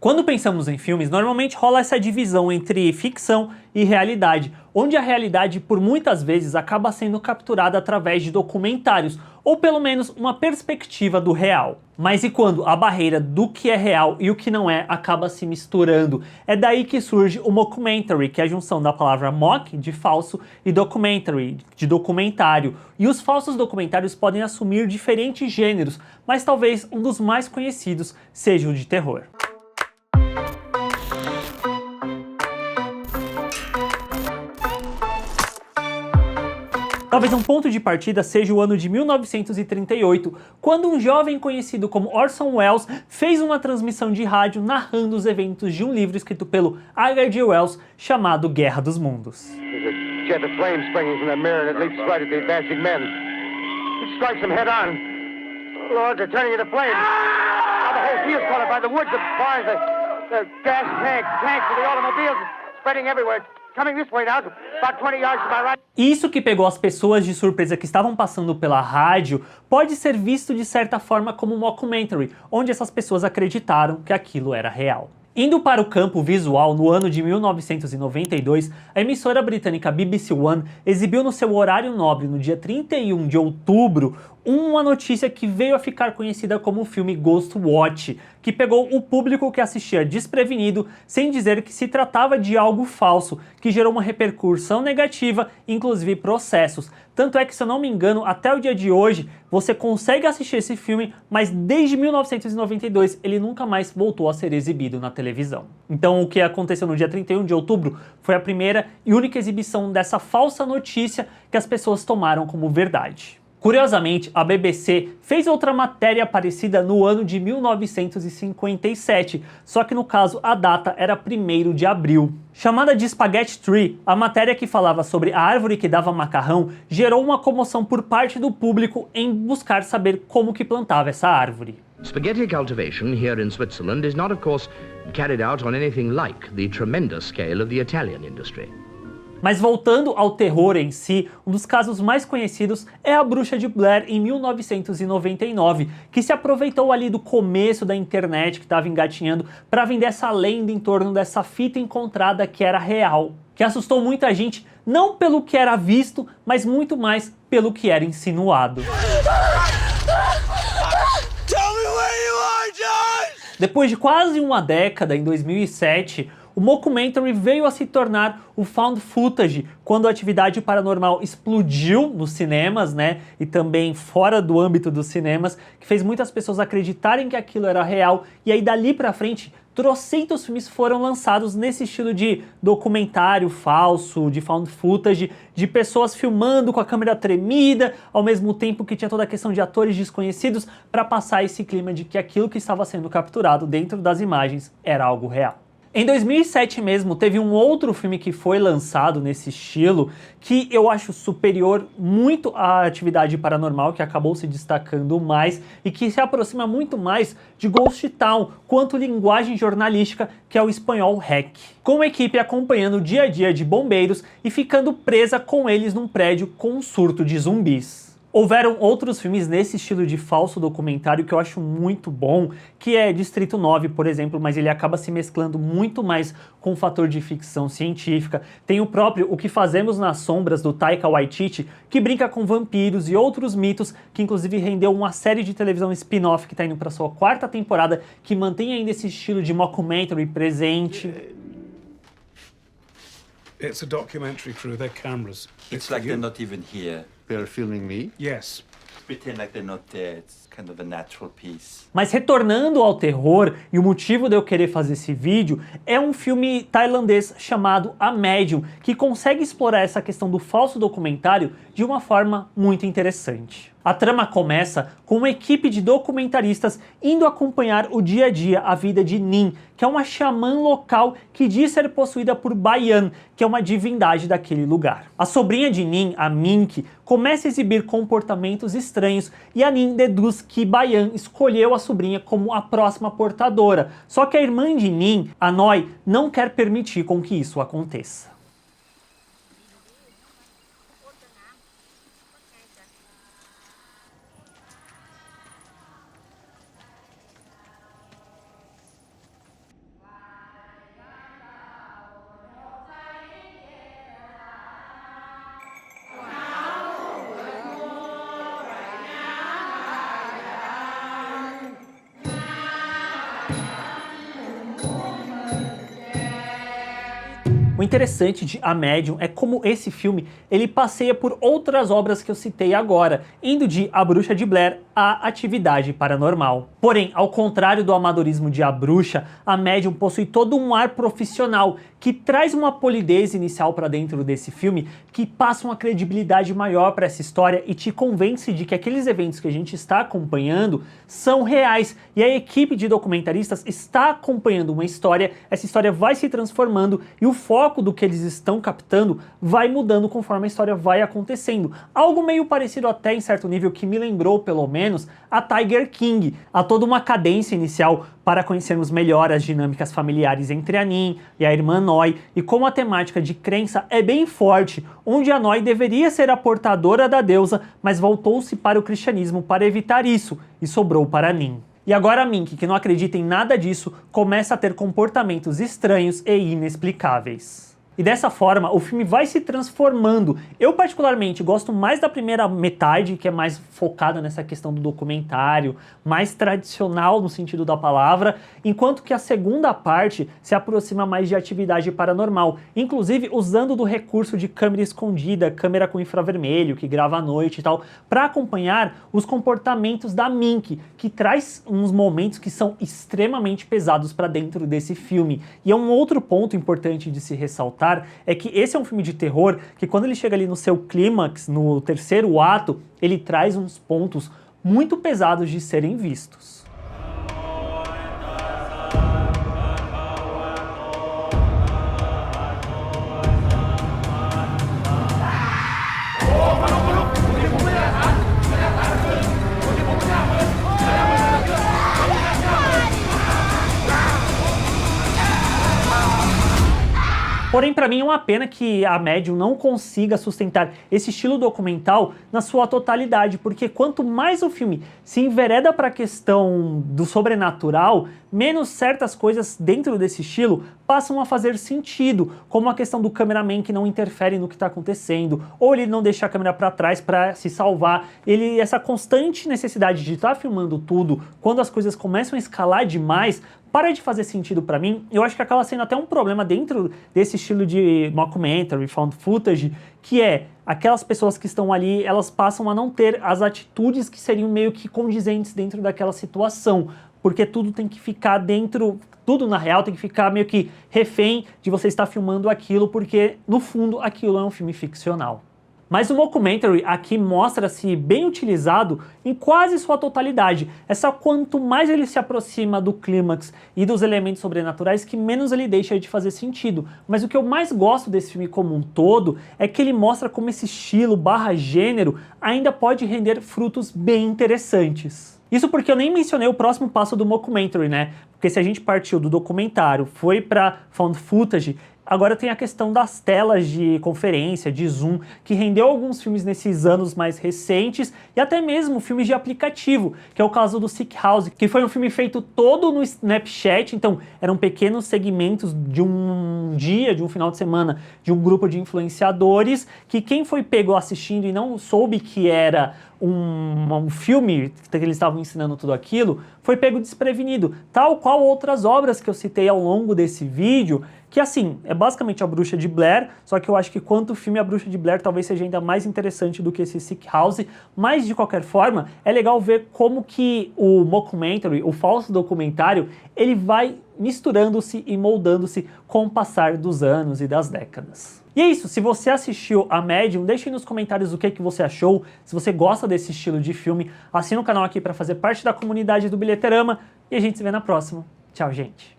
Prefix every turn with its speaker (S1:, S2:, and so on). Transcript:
S1: Quando pensamos em filmes, normalmente rola essa divisão entre ficção e realidade, onde a realidade por muitas vezes acaba sendo capturada através de documentários, ou pelo menos uma perspectiva do real. Mas e quando a barreira do que é real e o que não é acaba se misturando? É daí que surge o mockumentary, que é a junção da palavra mock, de falso, e documentary, de documentário. E os falsos documentários podem assumir diferentes gêneros, mas talvez um dos mais conhecidos seja o de terror. Talvez um ponto de partida seja o ano de 1938, quando um jovem conhecido como Orson Welles fez uma transmissão de rádio narrando os eventos de um livro escrito pelo H.G. Wells chamado Guerra dos Mundos. Isso que pegou as pessoas de surpresa que estavam passando pela rádio pode ser visto de certa forma como um mockumentary, onde essas pessoas acreditaram que aquilo era real. Indo para o campo visual, no ano de 1992, a emissora britânica BBC One exibiu no seu horário nobre, no dia 31 de outubro, uma notícia que veio a ficar conhecida como o filme Ghostwatch, que pegou o público que assistia desprevenido, sem dizer que se tratava de algo falso, que gerou uma repercussão negativa, inclusive processos. Tanto é que, se eu não me engano, até o dia de hoje, você consegue assistir esse filme, mas desde 1992 ele nunca mais voltou a ser exibido na televisão. Então o que aconteceu no dia 31 de outubro foi a primeira e única exibição dessa falsa notícia que as pessoas tomaram como verdade. Curiosamente, a BBC fez outra matéria parecida no ano de 1957, só que no caso a data era 1º de abril. Chamada de Spaghetti Tree, a matéria que falava sobre a árvore que dava macarrão gerou uma comoção por parte do público em buscar saber como que plantava essa árvore.
S2: Spaghetti cultivation here in Switzerland is not, of course, carried out on anything like the tremendous scale of the Italian industry.
S1: Mas voltando ao terror em si, um dos casos mais conhecidos é a Bruxa de Blair em 1999, que se aproveitou ali do começo da internet que estava engatinhando para vender essa lenda em torno dessa fita encontrada que era real, que assustou muita gente, não pelo que era visto, mas muito mais pelo que era insinuado. Depois de quase uma década, em 2007, o mockumentary veio a se tornar o found footage, quando a atividade paranormal explodiu nos cinemas, né, e também fora do âmbito dos cinemas, que fez muitas pessoas acreditarem que aquilo era real, e aí dali pra frente, trocentos filmes foram lançados nesse estilo de documentário falso, de found footage, de pessoas filmando com a câmera tremida, ao mesmo tempo que tinha toda a questão de atores desconhecidos, para passar esse clima de que aquilo que estava sendo capturado dentro das imagens era algo real. Em 2007 mesmo, teve um outro filme que foi lançado nesse estilo, que eu acho superior muito à atividade paranormal, que acabou se destacando mais, e que se aproxima muito mais de Ghost Town, quanto linguagem jornalística, que é o espanhol REC. Com a equipe acompanhando o dia a dia de bombeiros e ficando presa com eles num prédio com um surto de zumbis. Houveram outros filmes nesse estilo de falso documentário que eu acho muito bom, que é Distrito 9, por exemplo, mas ele acaba se mesclando muito mais com o fator de ficção científica. Tem o próprio O que Fazemos nas Sombras, do Taika Waititi, que brinca com vampiros e outros mitos, que inclusive rendeu uma série de televisão spin-off que está indo para sua 4ª temporada, que mantém ainda esse estilo de mockumentary presente.
S3: It's a documentary crew, they're cameras.
S4: It's like they're not even here.
S5: They're filming me?
S3: Yes.
S4: Pretend like they're not there. It's kind of a natural piece.
S1: Mas retornando ao terror, e o motivo de eu querer fazer esse vídeo, é um filme tailandês chamado A Medium, que consegue explorar essa questão do falso documentário de uma forma muito interessante. A trama começa com uma equipe de documentaristas indo acompanhar o dia a dia, a vida de Nin, que é uma xamã local que diz ser possuída por Bayan, que é uma divindade daquele lugar. A sobrinha de Nin, a Mink, começa a exibir comportamentos estranhos e a Nin deduz que Bayan escolheu a sobrinha como a próxima portadora. Só que a irmã de Nin, a Noi, não quer permitir com que isso aconteça. interessante de A Medium é como esse filme, ele passeia por outras obras que eu citei agora, indo de A Bruxa de Blair a Atividade Paranormal. Porém, ao contrário do amadorismo de A Bruxa, A Medium possui todo um ar profissional, que traz uma polidez inicial para dentro desse filme, que passa uma credibilidade maior para essa história e te convence de que aqueles eventos que a gente está acompanhando são reais, e a equipe de documentaristas está acompanhando uma história, essa história vai se transformando e o foco do que eles estão captando vai mudando conforme a história vai acontecendo. Algo meio parecido até em certo nível, que me lembrou pelo menos a Tiger King. Há toda uma cadência inicial para conhecermos melhor as dinâmicas familiares entre a Nin e a irmã Noi, e como a temática de crença é bem forte, onde a Noi deveria ser a portadora da deusa, mas voltou-se para o cristianismo para evitar isso, e sobrou para a Nin. E agora a Mink, que não acredita em nada disso, começa a ter comportamentos estranhos e inexplicáveis. E dessa forma, o filme vai se transformando. Eu particularmente gosto mais da primeira metade, que é mais focada nessa questão do documentário, mais tradicional no sentido da palavra, enquanto que a segunda parte se aproxima mais de Atividade Paranormal, inclusive usando do recurso de câmera escondida, câmera com infravermelho, que grava à noite e tal, para acompanhar os comportamentos da Mink, que traz uns momentos que são extremamente pesados para dentro desse filme. E é um outro ponto importante de se ressaltar, é que esse é um filme de terror que, quando ele chega ali no seu clímax, no terceiro ato, ele traz uns pontos muito pesados de serem vistos. Porém, para mim é uma pena que a Medium não consiga sustentar esse estilo documental na sua totalidade, porque quanto mais o filme se envereda para a questão do sobrenatural, menos certas coisas dentro desse estilo passam a fazer sentido, como a questão do cameraman que não interfere no que está acontecendo, ou ele não deixa a câmera para trás para se salvar. Essa constante necessidade de estar filmando tudo, quando as coisas começam a escalar demais, para de fazer sentido para mim. Eu acho que acaba sendo até um problema dentro desse estilo de mockumentary, found footage, que é aquelas pessoas que estão ali, elas passam a não ter as atitudes que seriam meio que condizentes dentro daquela situação, porque tudo tem que ficar dentro, tudo na real tem que ficar meio que refém de você estar filmando aquilo, porque no fundo aquilo é um filme ficcional. Mas o mockumentary aqui mostra-se bem utilizado em quase sua totalidade. É só quanto mais ele se aproxima do clímax e dos elementos sobrenaturais que menos ele deixa de fazer sentido. Mas o que eu mais gosto desse filme como um todo é que ele mostra como esse estilo / gênero ainda pode render frutos bem interessantes. Isso porque eu nem mencionei o próximo passo do mockumentary, né? Porque se a gente partiu do documentário, foi para found footage, agora tem a questão das telas de conferência, de Zoom, que rendeu alguns filmes nesses anos mais recentes, e até mesmo filmes de aplicativo, que é o caso do Sick House, que foi um filme feito todo no Snapchat. Então eram pequenos segmentos de um dia, de um final de semana, de um grupo de influenciadores, que quem foi pego assistindo e não soube que era um filme, que eles estavam ensinando tudo aquilo, foi pego desprevenido, tal qual outras obras que eu citei ao longo desse vídeo, que assim, é basicamente A Bruxa de Blair, só que eu acho que quanto filme A Bruxa de Blair talvez seja ainda mais interessante do que esse Sick House, mas de qualquer forma, é legal ver como que o mockumentary, o falso documentário, ele vai misturando-se e moldando-se com o passar dos anos e das décadas. E é isso, se você assistiu a Medium, deixe aí nos comentários o que você achou, se você gosta desse estilo de filme, assina o canal aqui para fazer parte da comunidade do Bilheterama, e a gente se vê na próxima. Tchau, gente!